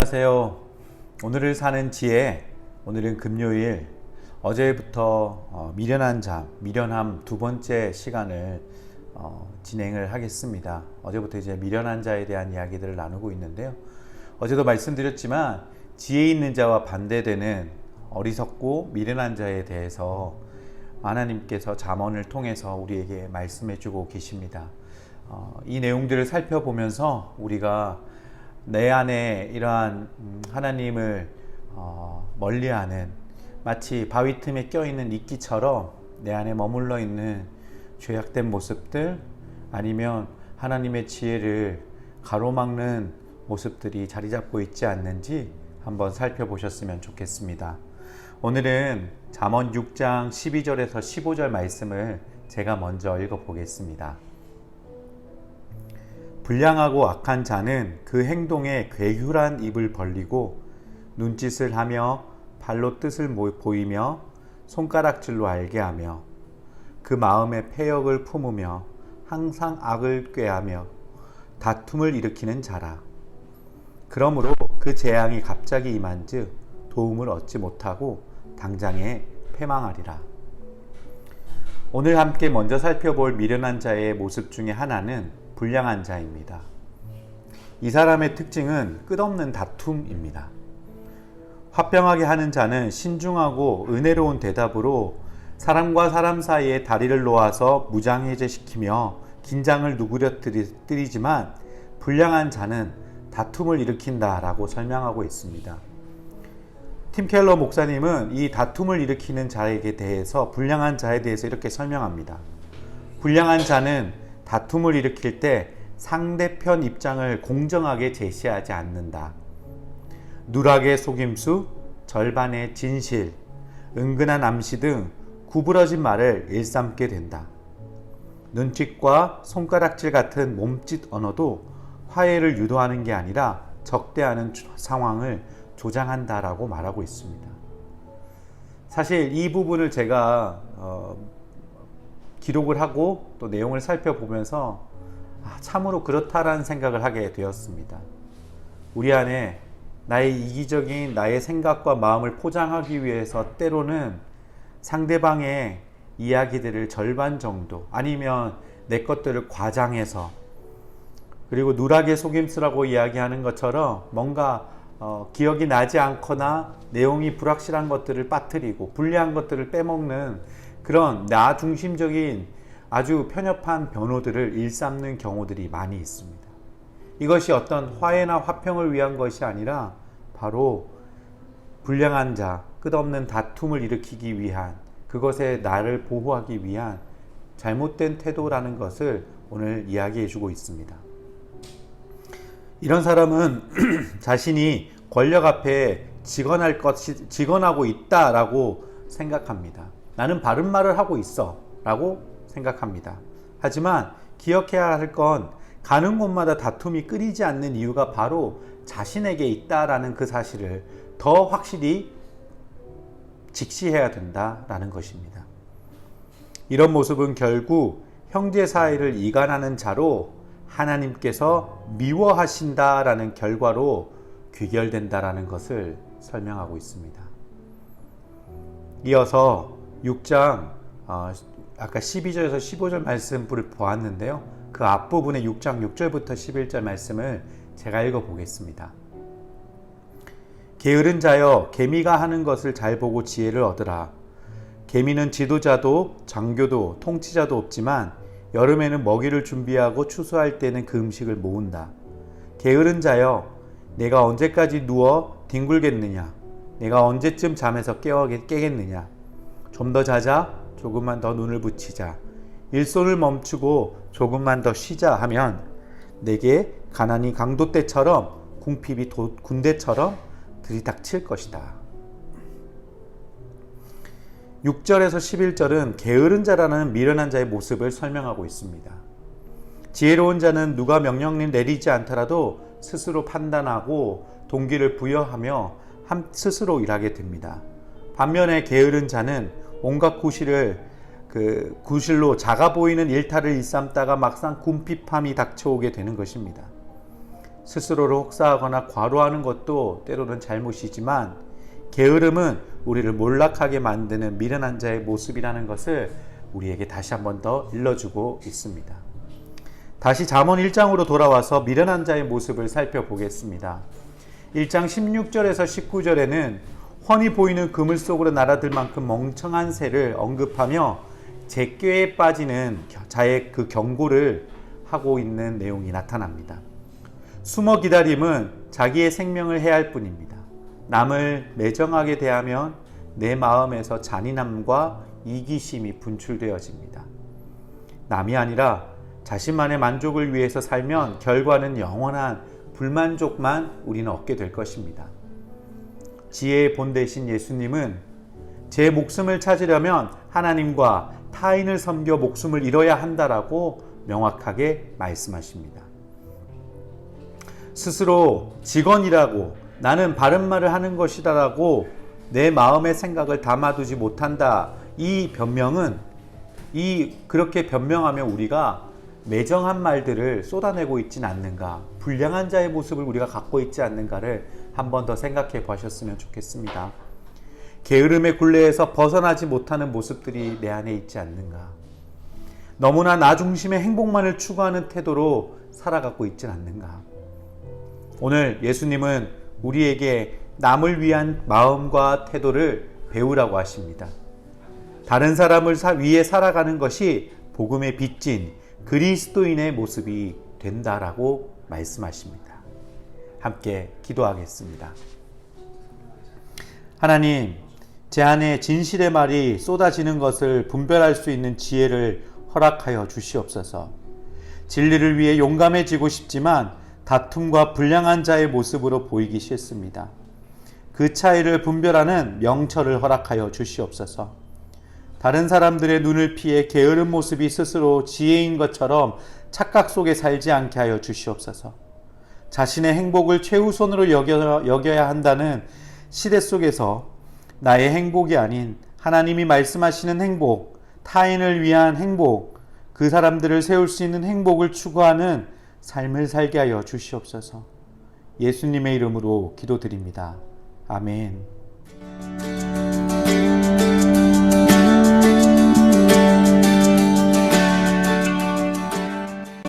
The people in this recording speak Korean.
안녕하세요. 오늘을 사는 지혜, 오늘은 금요일. 어제부터 미련한 잠, 미련함 두 번째 시간을 진행을 하겠습니다. 어제부터 이제 미련한 자에 대한 이야기들을 나누고 있는데요. 어제도 말씀드렸지만 지혜 있는 자와 반대되는 어리석고 미련한 자에 대해서 하나님께서 잠언을 통해서 우리에게 말씀해 주고 계십니다. 이 내용들을 살펴보면서 우리가 내 안에 이러한 하나님을 멀리하는, 마치 바위 틈에 껴있는 이끼처럼 내 안에 머물러 있는 죄악된 모습들, 아니면 하나님의 지혜를 가로막는 모습들이 자리 잡고 있지 않는지 한번 살펴보셨으면 좋겠습니다. 오늘은 잠언 6장 12절에서 15절 말씀을 제가 먼저 읽어보겠습니다. 불량하고 악한 자는 그 행동에 괴휼한 입을 벌리고 눈짓을 하며 발로 뜻을 보이며 손가락질로 알게 하며 그 마음에 패역을 품으며 항상 악을 꾀하며 다툼을 일으키는 자라. 그러므로 그 재앙이 갑자기 임한즉 도움을 얻지 못하고 당장에 패망하리라. 오늘 함께 먼저 살펴볼 미련한 자의 모습 중에 하나는 불량한 자입니다. 이 사람의 특징은 끝없는 다툼입니다. 화평하게 하는 자는 신중하고 은혜로운 대답으로 사람과 사람 사이에 다리를 놓아서 무장해제시키며 긴장을 누그러뜨리지만, 불량한 자는 다툼을 일으킨다라고 설명하고 있습니다. 팀 켈러 목사님은 이 다툼을 일으키는 자에게 대해서, 불량한 자에 대해서 이렇게 설명합니다. 불량한 자는 다툼을 일으킬 때 상대편 입장을 공정하게 제시하지 않는다. 누락의 속임수, 절반의 진실, 은근한 암시 등 구부러진 말을 일삼게 된다. 눈짓과 손가락질 같은 몸짓 언어도 화해를 유도하는 게 아니라 적대하는 상황을 조장한다라고 말하고 있습니다. 사실 이 부분을 제가 기록을 하고 또 내용을 살펴보면서 참으로 그렇다라는 생각을 하게 되었습니다. 우리 안에 나의 이기적인 나의 생각과 마음을 포장하기 위해서 때로는 상대방의 이야기들을 절반 정도, 아니면 내 것들을 과장해서, 그리고 누락의 속임수라고 이야기하는 것처럼 뭔가 기억이 나지 않거나 내용이 불확실한 것들을 빠뜨리고 불리한 것들을 빼먹는 그런 나 중심적인 아주 편협한 변호들을 일삼는 경우들이 많이 있습니다. 이것이 어떤 화해나 화평을 위한 것이 아니라 바로 불량한 자, 끝없는 다툼을 일으키기 위한, 그것에 나를 보호하기 위한 잘못된 태도라는 것을 오늘 이야기해 주고 있습니다. 이런 사람은 자신이 권력 앞에 직언하고 있다라고 생각합니다. 나는 바른 말을 하고 있어 라고 생각합니다. 하지만 기억해야 할 건, 가는 곳마다 다툼이 끊이지 않는 이유가 바로 자신에게 있다라는 그 사실을 더 확실히 직시해야 된다라는 것입니다. 이런 모습은 결국 형제 사이를 이간하는 자로 하나님께서 미워하신다라는 결과로 귀결된다라는 것을 설명하고 있습니다. 이어서 6장 아까 12절에서 15절 말씀을 보았는데요. 그 앞부분의 6장 6절부터 11절 말씀을 제가 읽어보겠습니다. 게으른 자여, 개미가 하는 것을 잘 보고 지혜를 얻으라. 개미는 지도자도 장교도 통치자도 없지만 여름에는 먹이를 준비하고 추수할 때는 그 음식을 모은다. 게으른 자여, 내가 언제까지 누워 뒹굴겠느냐? 내가 언제쯤 잠에서 깨겠느냐? 좀 더 자자, 조금만 더 눈을 붙이자, 일손을 멈추고 조금만 더 쉬자 하면 내게 가난이 강도 때처럼 궁핍이 군대처럼 들이닥칠 것이다. 6절에서 11절은 게으른 자라는 미련한 자의 모습을 설명하고 있습니다. 지혜로운 자는 누가 명령을 내리지 않더라도 스스로 판단하고 동기를 부여하며 스스로 일하게 됩니다. 반면에 게으른 자는 온갖 구실로 작아 보이는 일탈을 일삼다가 막상 궁핍함이 닥쳐오게 되는 것입니다. 스스로를 혹사하거나 과로하는 것도 때로는 잘못이지만 게으름은 우리를 몰락하게 만드는 미련한 자의 모습이라는 것을 우리에게 다시 한 번 더 일러주고 있습니다. 다시 잠언 1장으로 돌아와서 미련한 자의 모습을 살펴보겠습니다. 1장 16절에서 19절에는 훤히 보이는 그물 속으로 날아들 만큼 멍청한 새를 언급하며 제꾀에 빠지는 자의 그 경고를 하고 있는 내용이 나타납니다. 숨어 기다림은 자기의 생명을 해할 뿐입니다. 남을 매정하게 대하면 내 마음에서 잔인함과 이기심이 분출되어집니다. 남이 아니라 자신만의 만족을 위해서 살면 결과는 영원한 불만족만 우리는 얻게 될 것입니다. 지혜의 본 대신 예수님은 제 목숨을 찾으려면 하나님과 타인을 섬겨 목숨을 잃어야 한다라고 명확하게 말씀하십니다. 스스로 직원이라고 나는 바른 말을 하는 것이다라고 내 마음의 생각을 담아두지 못한다. 이 변명은 그렇게 변명하면 우리가 매정한 말들을 쏟아내고 있진 않는가, 불량한 자의 모습을 우리가 갖고 있지 않는가를 한 번 더 생각해 보셨으면 좋겠습니다. 게으름의 굴레에서 벗어나지 못하는 모습들이 내 안에 있지 않는가, 너무나 나 중심의 행복만을 추구하는 태도로 살아가고 있진 않는가. 오늘 예수님은 우리에게 남을 위한 마음과 태도를 배우라고 하십니다. 다른 사람을 위해 살아가는 것이 복음의 빚진 그리스도인의 모습이 된다라고 말씀하십니다. 함께 기도하겠습니다. 하나님, 제 안에 진실의 말이 쏟아지는 것을 분별할 수 있는 지혜를 허락하여 주시옵소서. 진리를 위해 용감해지고 싶지만 다툼과 불량한 자의 모습으로 보이기 싫습니다. 그 차이를 분별하는 명철을 허락하여 주시옵소서. 다른 사람들의 눈을 피해 게으른 모습이 스스로 지혜인 것처럼 착각 속에 살지 않게 하여 주시옵소서. 자신의 행복을 최우선으로 여겨야 한다는 시대 속에서 나의 행복이 아닌 하나님이 말씀하시는 행복, 타인을 위한 행복, 그 사람들을 세울 수 있는 행복을 추구하는 삶을 살게 하여 주시옵소서. 예수님의 이름으로 기도드립니다. 아멘.